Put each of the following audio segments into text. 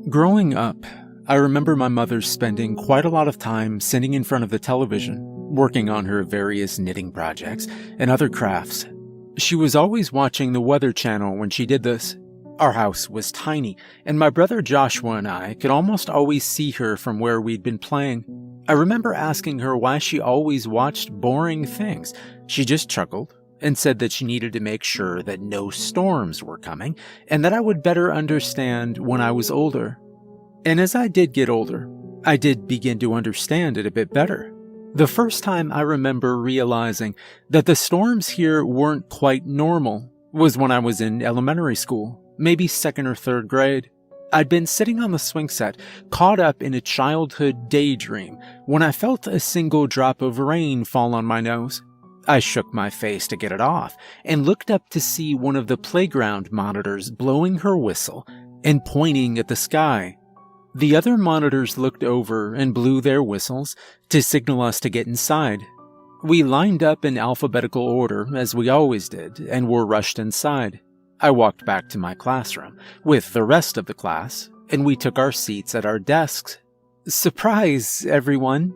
Growing up, I remember my mother spending quite a lot of time sitting in front of the television, working on her various knitting projects and other crafts. She was always watching the Weather Channel when she did this. Our house was tiny, and my brother Joshua and I could almost always see her from where we'd been playing. I remember asking her why she always watched boring things. She just chuckled and said that she needed to make sure that no storms were coming and that I would better understand when I was older. And as I did get older, I did begin to understand it a bit better. The first time I remember realizing that the storms here weren't quite normal was when I was in elementary school, maybe second or third grade. I'd been sitting on the swing set, caught up in a childhood daydream, when I felt a single drop of rain fall on my nose. I shook my face to get it off and looked up to see one of the playground monitors blowing her whistle and pointing at the sky. The other monitors looked over and blew their whistles to signal us to get inside. We lined up in alphabetical order, as we always did, and were rushed inside. I walked back to my classroom with the rest of the class, and we took our seats at our desks. "Surprise, everyone,"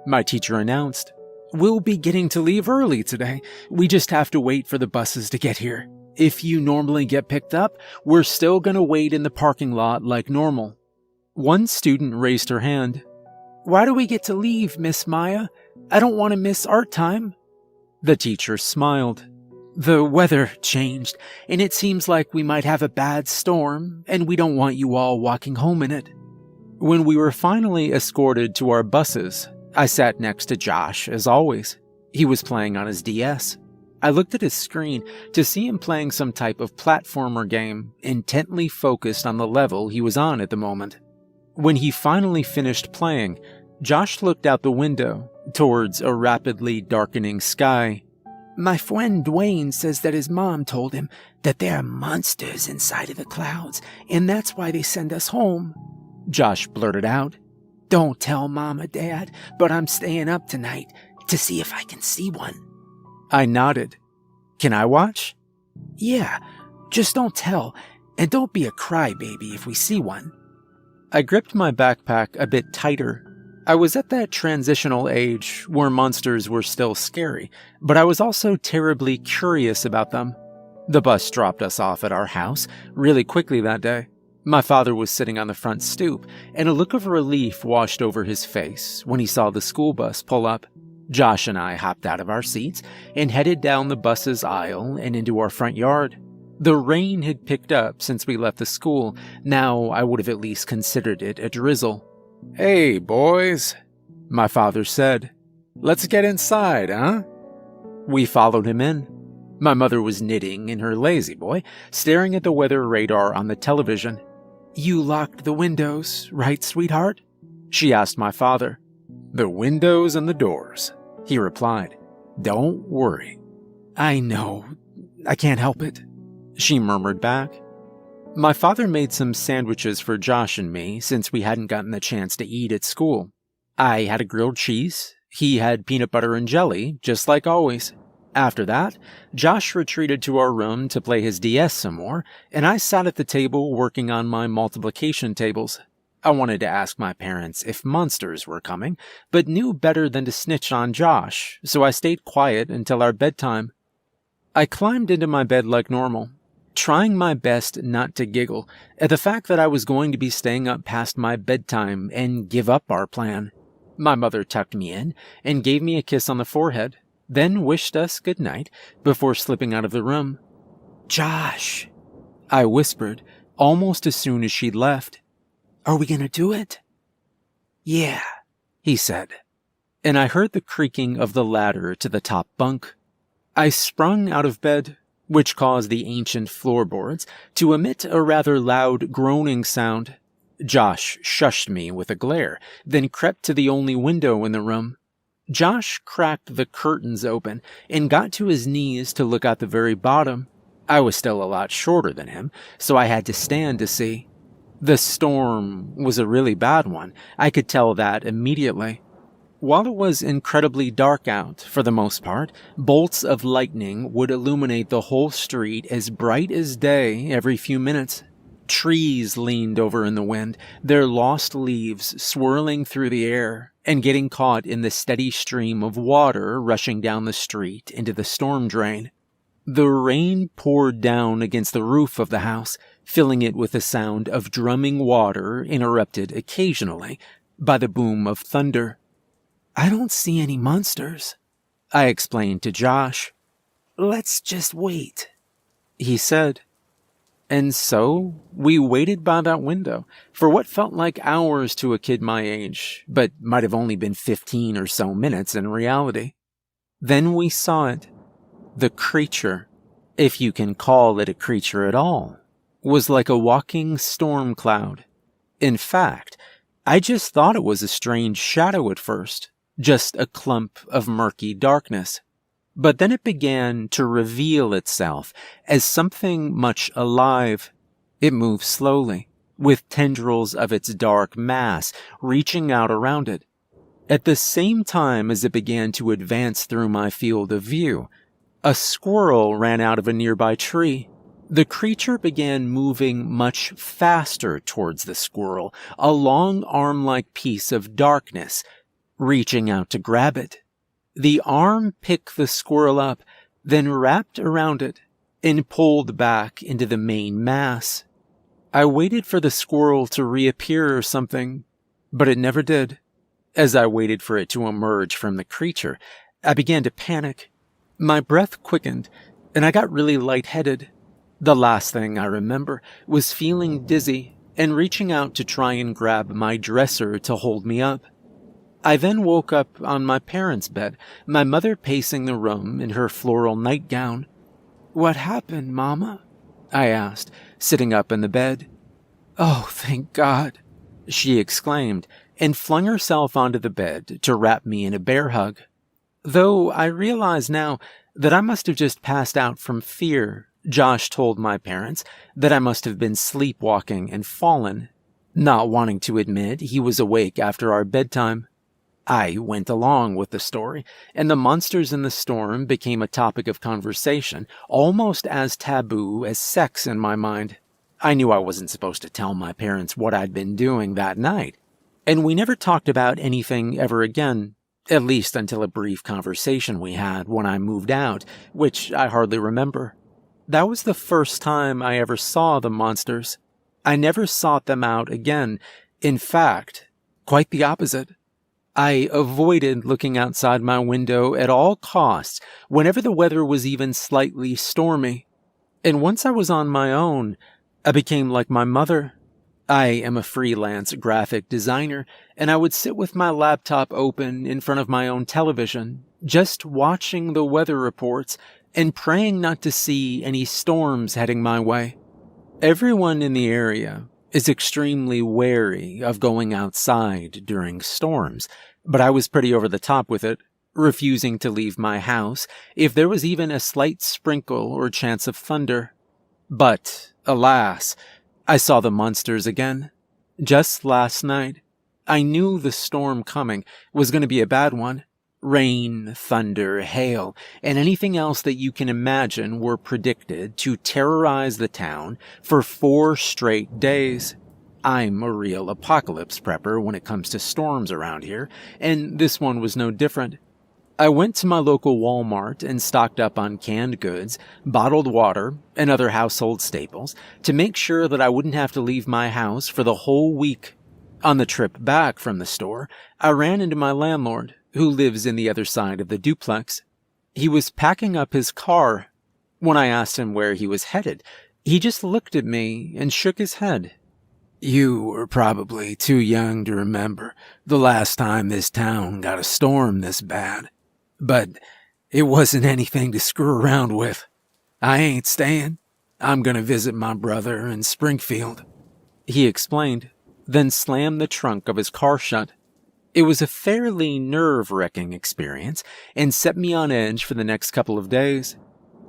my teacher announced. "We'll be getting to leave early today. We just have to wait for the buses to get here. If you normally get picked up, we're still gonna wait in the parking lot like normal." One student raised her hand. "Why do we get to leave, Miss Maya? I don't want to miss art time." The teacher smiled. "The weather changed, and it seems like we might have a bad storm, and we don't want you all walking home in it." When we were finally escorted to our buses, I sat next to Josh, as always. He was playing on his DS. I looked at his screen to see him playing some type of platformer game, intently focused on the level he was on at the moment. When he finally finished playing, Josh looked out the window towards a rapidly darkening sky. "My friend Dwayne says that his mom told him that there are monsters inside of the clouds, and that's why they send us home." Josh blurted out. "Don't tell Mom or Dad, but I'm staying up tonight to see if I can see one." I nodded. "Can I watch?" "Yeah, just don't tell, and don't be a crybaby if we see one." I gripped my backpack a bit tighter. I was at that transitional age where monsters were still scary, but I was also terribly curious about them. The bus dropped us off at our house really quickly that day. My father was sitting on the front stoop, and a look of relief washed over his face when he saw the school bus pull up. Josh and I hopped out of our seats and headed down the bus's aisle and into our front yard. The rain had picked up since we left the school. Now I would have at least considered it a drizzle. "Hey, boys," my father said. "Let's get inside, huh?" We followed him in. My mother was knitting in her lazy boy, staring at the weather radar on the television. "You locked the windows, right, sweetheart?" she asked my father. "The windows and the doors," he replied. "Don't worry." "I know. I can't help it," she murmured back. My father made some sandwiches for Josh and me since we hadn't gotten the chance to eat at school. I had a grilled cheese. He had peanut butter and jelly, just like always. After that, Josh retreated to our room to play his DS some more, and I sat at the table working on my multiplication tables. I wanted to ask my parents if monsters were coming, but knew better than to snitch on Josh, so I stayed quiet until our bedtime. I climbed into my bed like normal, trying my best not to giggle at the fact that I was going to be staying up past my bedtime and give up our plan. My mother tucked me in and gave me a kiss on the forehead, then wished us good night before slipping out of the room. "Josh," I whispered almost as soon as she'd left. "Are we gonna do it?" "Yeah," he said, and I heard the creaking of the ladder to the top bunk. I sprung out of bed, which caused the ancient floorboards to emit a rather loud groaning sound. Josh shushed me with a glare, then crept to the only window in the room. Josh cracked the curtains open and got to his knees to look at the very bottom. I was still a lot shorter than him, so I had to stand to see. The storm was a really bad one. I could tell that immediately. While it was incredibly dark out, for the most part, bolts of lightning would illuminate the whole street as bright as day every few minutes. Trees leaned over in the wind, their lost leaves swirling through the air and getting caught in the steady stream of water rushing down the street into the storm drain. The rain poured down against the roof of the house, filling it with the sound of drumming water interrupted occasionally by the boom of thunder. "I don't see any monsters," I explained to Josh. "Let's just wait," he said. And so we waited by that window for what felt like hours to a kid my age, but might have only been 15 or so minutes in reality. Then we saw it. The creature, if you can call it a creature at all, was like a walking storm cloud. In fact, I just thought it was a strange shadow at first, just a clump of murky darkness. But then it began to reveal itself as something much alive. It moved slowly, with tendrils of its dark mass reaching out around it. At the same time as it began to advance through my field of view, a squirrel ran out of a nearby tree. The creature began moving much faster towards the squirrel, a long arm-like piece of darkness, reaching out to grab it. The arm picked the squirrel up, then wrapped around it and pulled back into the main mass. I waited for the squirrel to reappear or something, but it never did. As I waited for it to emerge from the creature, I began to panic. My breath quickened, and I got really lightheaded. The last thing I remember was feeling dizzy and reaching out to try and grab my dresser to hold me up. I then woke up on my parents' bed, my mother pacing the room in her floral nightgown. "What happened, Mama?" I asked, sitting up in the bed. "Oh, thank God," she exclaimed, and flung herself onto the bed to wrap me in a bear hug. Though I realize now that I must have just passed out from fear, Josh told my parents that I must have been sleepwalking and fallen, not wanting to admit he was awake after our bedtime. I went along with the story, and the monsters in the storm became a topic of conversation, almost as taboo as sex in my mind. I knew I wasn't supposed to tell my parents what I'd been doing that night, and we never talked about anything ever again, at least until a brief conversation we had when I moved out, which I hardly remember. That was the first time I ever saw the monsters. I never sought them out again. In fact, quite the opposite. I avoided looking outside my window at all costs whenever the weather was even slightly stormy. And once I was on my own, I became like my mother. I am a freelance graphic designer, and I would sit with my laptop open in front of my own television, just watching the weather reports and praying not to see any storms heading my way. Everyone in the area is extremely wary of going outside during storms, but I was pretty over the top with it, refusing to leave my house if there was even a slight sprinkle or chance of thunder. But, alas, I saw the monsters again. Just last night, I knew the storm coming was going to be a bad one. Rain, thunder, hail, and anything else that you can imagine were predicted to terrorize the town for 4 straight days. I'm a real apocalypse prepper when it comes to storms around here, and this one was no different. I went to my local Walmart and stocked up on canned goods, bottled water, and other household staples to make sure that I wouldn't have to leave my house for the whole week. On the trip back from the store, I ran into my landlord, who lives in the other side of the duplex. He was packing up his car. When I asked him where he was headed, he just looked at me and shook his head. "You were probably too young to remember the last time this town got a storm this bad. But it wasn't anything to screw around with. I ain't staying. I'm gonna visit my brother in Springfield," he explained, then slammed the trunk of his car shut. It was a fairly nerve-wracking experience and set me on edge for the next couple of days.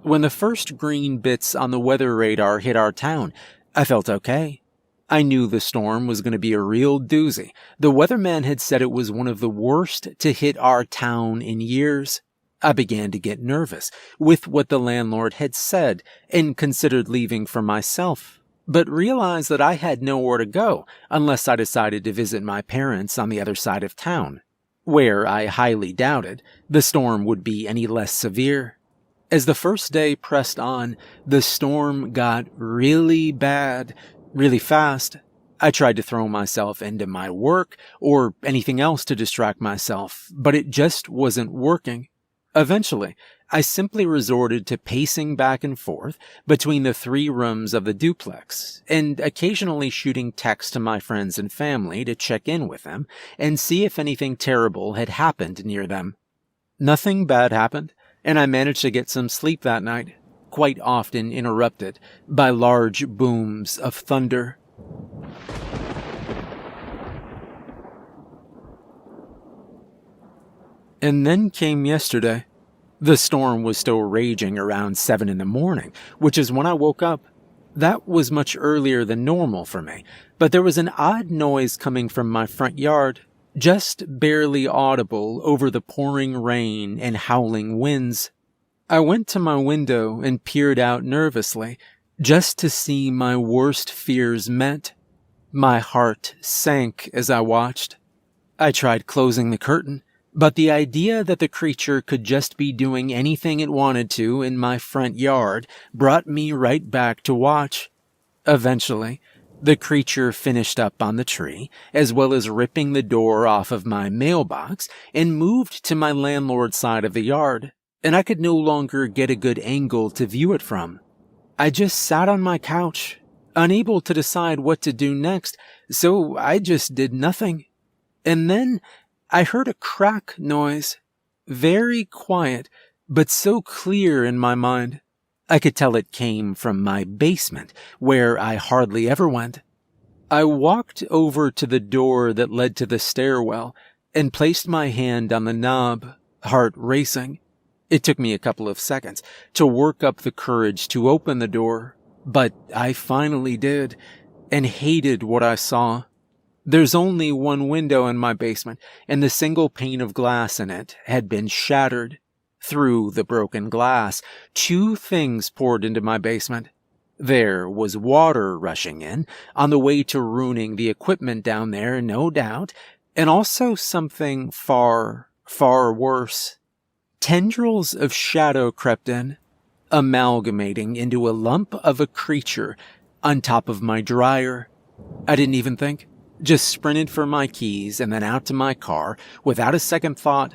When the first green bits on the weather radar hit our town, I felt okay. I knew the storm was going to be a real doozy. The weatherman had said it was one of the worst to hit our town in years. I began to get nervous with what the landlord had said and considered leaving for myself. but realized that I had nowhere to go unless I decided to visit my parents on the other side of town, where I highly doubted the storm would be any less severe. As the first day pressed on, the storm got really bad, really fast. I tried to throw myself into my work or anything else to distract myself, but it just wasn't working. Eventually, I simply resorted to pacing back and forth between the 3 rooms of the duplex and occasionally shooting texts to my friends and family to check in with them and see if anything terrible had happened near them. Nothing bad happened, and I managed to get some sleep that night, quite often interrupted by large booms of thunder. And then came yesterday. The storm was still raging around 7 in the morning, which is when I woke up. That was much earlier than normal for me, but there was an odd noise coming from my front yard, just barely audible over the pouring rain and howling winds. I went to my window and peered out nervously, just to see my worst fears met. My heart sank as I watched. I tried closing the curtain, but the idea that the creature could just be doing anything it wanted to in my front yard brought me right back to watch. Eventually, the creature finished up on the tree, as well as ripping the door off of my mailbox, and moved to my landlord's side of the yard, and I could no longer get a good angle to view it from. I just sat on my couch, unable to decide what to do next, so I just did nothing. And then I heard a crack noise, very quiet, but so clear in my mind. I could tell it came from my basement, where I hardly ever went. I walked over to the door that led to the stairwell and placed my hand on the knob, heart racing. It took me a couple of seconds to work up the courage to open the door, but I finally did, and hated what I saw. There's only one window in my basement, and the single pane of glass in it had been shattered. Through the broken glass, 2 things poured into my basement. There was water rushing in, on the way to ruining the equipment down there, no doubt, and also something far, far worse. Tendrils of shadow crept in, amalgamating into a lump of a creature on top of my dryer. I didn't even think. Just sprinted for my keys and then out to my car without a second thought.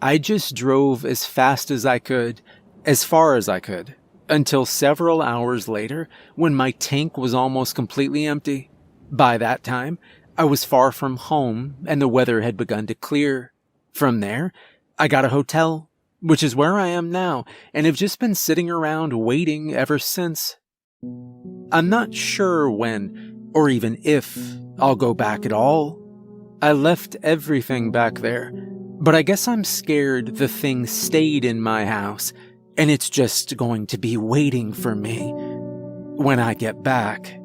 I just drove as fast as I could, as far as I could, until several hours later when my tank was almost completely empty. By that time, I was far from home and the weather had begun to clear. From there, I got a hotel, which is where I am now, and have just been sitting around waiting ever since. I'm not sure when, or even if, I'll go back at all. I left everything back there, but I guess I'm scared the thing stayed in my house, and it's just going to be waiting for me when I get back.